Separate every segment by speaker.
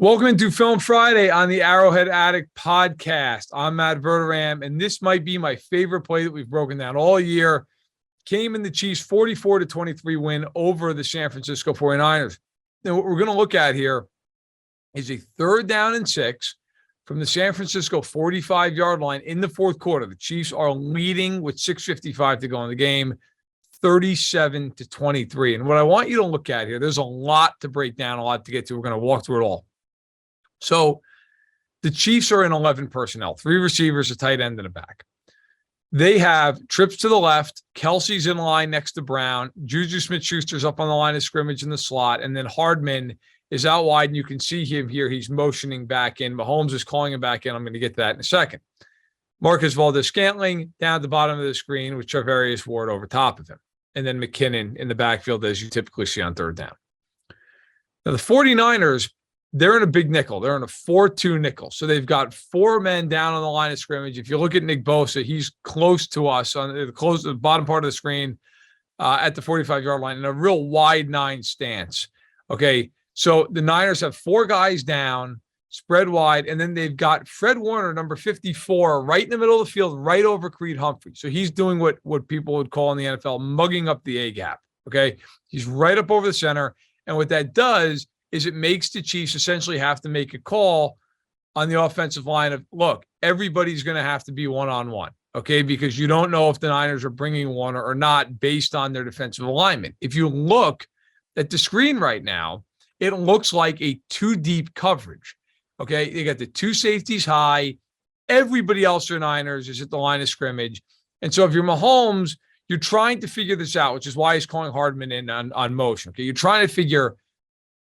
Speaker 1: Welcome into Film Friday on the Arrowhead Addict podcast. I'm Matt Verderame, and this might be my favorite play that we've broken down all year. Came in the Chiefs 44-23 win over the San Francisco 49ers. Now, what we're going to look at here is a 3rd down and 6 from the San Francisco 45-yard line in the fourth quarter. The Chiefs are leading with 6:55 to go in the game, 37-23. And what I want you to look at here, there's a lot to break down, a lot to get to. We're going to walk through it all. So the Chiefs are in 11 personnel, 3 receivers, a tight end, and a back. They have trips to the left. Kelsey's in line next to Brown. JuJu Smith-Schuster's up on the line of scrimmage in the slot. And then Hardman is out wide, and you can see him here. He's motioning back in. Mahomes is calling him back in. I'm going to get to that in a second. Marcus Valdes-Scantling down at the bottom of the screen with Charvarius Ward over top of him. And then McKinnon in the backfield, as you typically see on 3rd down. Now, the 49ers, they're in a big nickel. They're in a 4-2 nickel. So they've got 4 men down on the line of scrimmage. If you look at Nick Bosa, he's close to us on the bottom part of the screen at the 45-yard line in a real wide 9 stance. Okay, so the Niners have 4 guys down, spread wide, and then they've got Fred Warner, number 54, right in the middle of the field, right over Creed Humphrey. So he's doing what people would call in the NFL mugging up the A-gap. Okay, he's right up over the center, and what that does is it makes the Chiefs essentially have to make a call on the offensive line of, look, everybody's going to have to be one-on-one, okay, because you don't know if the Niners are bringing one or not based on their defensive alignment. If you look at the screen right now, it looks like a 2-deep coverage, okay? They got the 2 safeties high. Everybody else for Niners is at the line of scrimmage. And so if you're Mahomes, you're trying to figure this out, which is why he's calling Hardman in on motion, okay? You're trying to figure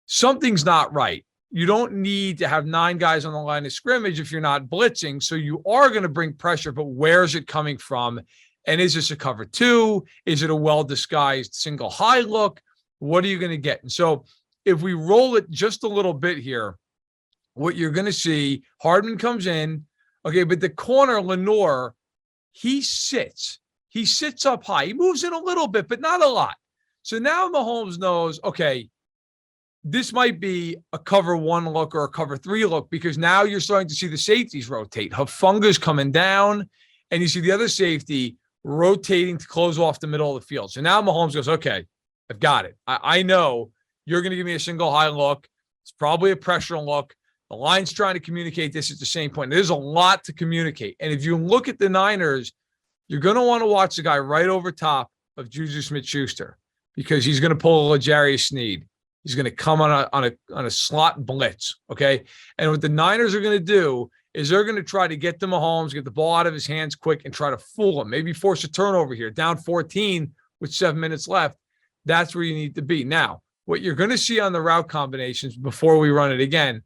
Speaker 1: something's not right. You don't need to have 9 guys on the line of scrimmage if you're not blitzing. So you are going to bring pressure, but where's it coming from? And is this a cover 2? Is it a well-disguised single high look? What are you going to get? And so if we roll it just a little bit here, what you're going to see, Hardman comes in, okay, but the corner, Lenore, he sits up high. He moves in a little bit, but not a lot. So now Mahomes knows, okay, this might be a cover 1 look or a cover 3 look, because now you're starting to see the safeties rotate. Hufunga's coming down, and you see the other safety rotating to close off the middle of the field. So now Mahomes goes, okay, I've got it. I know you're going to give me a single high look. It's probably a pressure look. The line's trying to communicate this at the same point. There's a lot to communicate. And if you look at the Niners, you're going to want to watch the guy right over top of JuJu Smith-Schuster, because he's going to pull a L'Jarius Sneed. He's going to come on a slot blitz, okay? And what the Niners are going to do is they're going to try to get to Mahomes, get the ball out of his hands quick, and try to fool him. Maybe force a turnover here, down 14 with 7 minutes left. That's where you need to be. Now, what you're going to see on the route combinations before we run it again,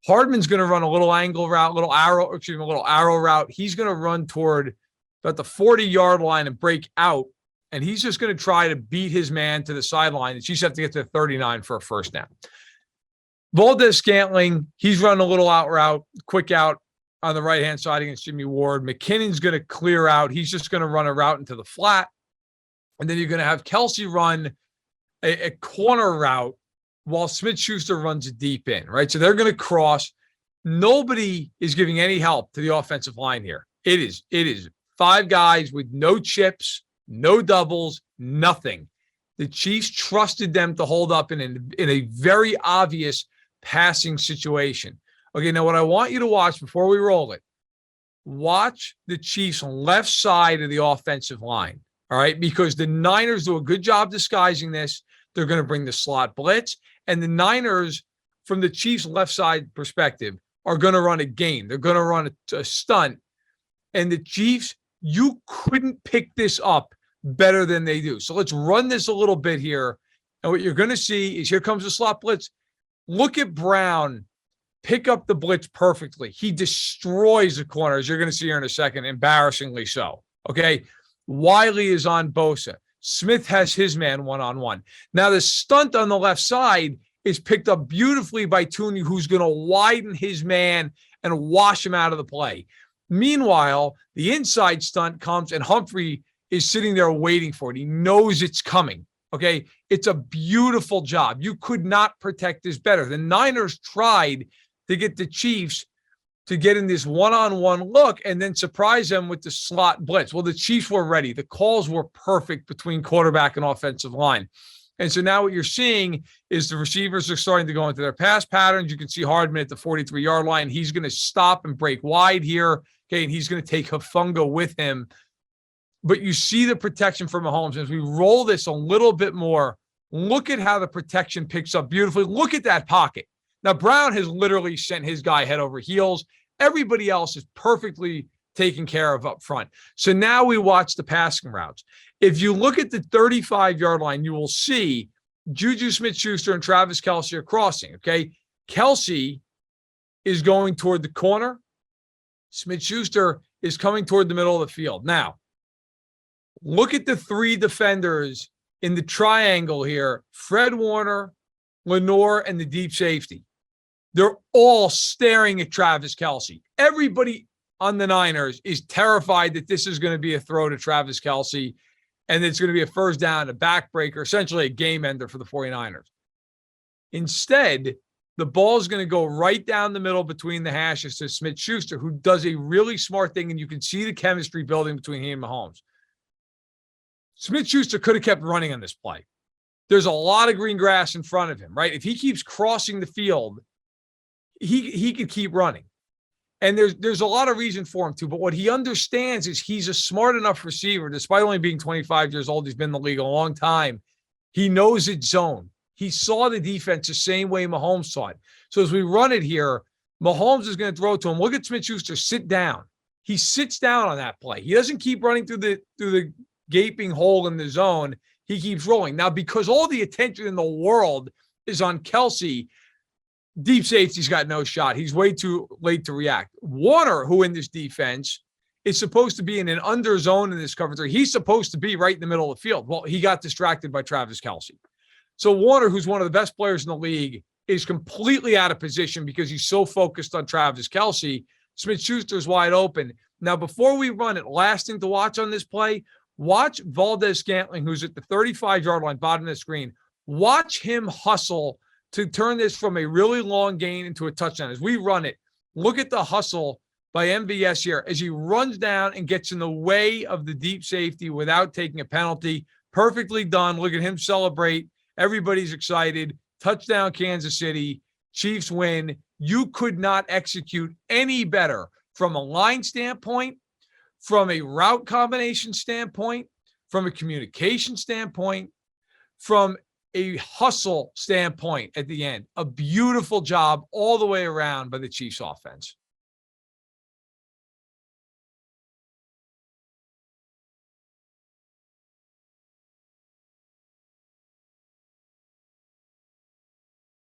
Speaker 1: Hardman's going to run a little angle route, a little arrow route. He's going to run toward about the 40-yard line and break out. And he's just going to try to beat his man to the sideline. The Chiefs have to get to 39 for a first down. Valdes-Scantling, he's running a little out route, quick out on the right-hand side against Jimmy Ward. McKinnon's going to clear out. He's just going to run a route into the flat. And then you're going to have Kelsey run a corner route while Smith-Schuster runs a deep in, right? So they're going to cross. Nobody is giving any help to the offensive line here. It is 5 guys with no chips, no doubles, nothing. The Chiefs trusted them to hold up in a very obvious passing situation. Okay, now what I want you to watch before we roll it, watch the Chiefs' left side of the offensive line, all right? Because the Niners do a good job disguising this. They're going to bring the slot blitz, and the Niners, from the Chiefs' left side perspective, are going to run a game. They're going to run a stunt, and the Chiefs, you couldn't pick this up better than they do. So let's run this a little bit here. And what you're going to see is here comes the slot blitz. Look at Brown pick up the blitz perfectly. He destroys the corners. You're going to see here in a second, embarrassingly so. Okay. Wiley is on Bosa. Smith has his man one-on-one. Now the stunt on the left side is picked up beautifully by Tooney, who's going to widen his man and wash him out of the play. Meanwhile, the inside stunt comes and Humphrey is sitting there waiting for it. He knows it's coming. Okay. It's a beautiful job. You could not protect this better. The Niners tried to get the Chiefs to get in this one-on-one look and then surprise them with the slot blitz. Well, the Chiefs were ready. The calls were perfect between quarterback and offensive line. And so now what you're seeing is the receivers are starting to go into their pass patterns. You can see Hardman at the 43-yard line. He's going to stop and break wide here. Okay, and he's going to take Hufanga with him. But you see the protection from Mahomes. As we roll this a little bit more, look at how the protection picks up beautifully. Look at that pocket. Now, Brown has literally sent his guy head over heels. Everybody else is perfectly taken care of up front. So now we watch the passing routes. If you look at the 35-yard line, you will see JuJu Smith-Schuster and Travis Kelce are crossing, okay? Kelce is going toward the corner. Smith-Schuster is coming toward the middle of the field. Now, look at the three defenders in the triangle here. Fred Warner, Lenore, and the deep safety. They're all staring at Travis Kelce. Everybody on the Niners is terrified that this is going to be a throw to Travis Kelce and it's going to be a first down, a backbreaker, essentially a game ender for the 49ers. Instead, the ball is going to go right down the middle between the hashes to Smith-Schuster, who does a really smart thing, and you can see the chemistry building between he and Mahomes. Smith-Schuster could have kept running on this play. There's a lot of green grass in front of him, right? If he keeps crossing the field, he could keep running. And there's a lot of reason for him to, but what he understands is he's a smart enough receiver, despite only being 25 years old. He's been in the league a long time. He knows its zone. He saw the defense the same way Mahomes saw it. So as we run it here, Mahomes is going to throw to him. Look at Smith-Schuster sit down. He sits down on that play. He doesn't keep running through the gaping hole in the zone. He keeps rolling. Now, because all the attention in the world is on Kelce, deep safety's got no shot. He's way too late to react. Warner, who in this defense is supposed to be in an under zone in this coverage, he's supposed to be right in the middle of the field. Well, he got distracted by Travis Kelce. So Warner, who's one of the best players in the league, is completely out of position because he's so focused on Travis Kelce. Smith-Schuster's wide open. Now, before we run it, last thing to watch on this play, watch Valdez-Scantling, who's at the 35-yard line, bottom of the screen. Watch him hustle to turn this from a really long gain into a touchdown. As we run it, look at the hustle by MVS here as he runs down and gets in the way of the deep safety without taking a penalty. Perfectly done. Look at him celebrate. Everybody's excited. Touchdown, Kansas City. Chiefs win. You could not execute any better from a line standpoint, from a route combination standpoint, from a communication standpoint, from a hustle standpoint at the end. A beautiful job all the way around by the Chiefs offense.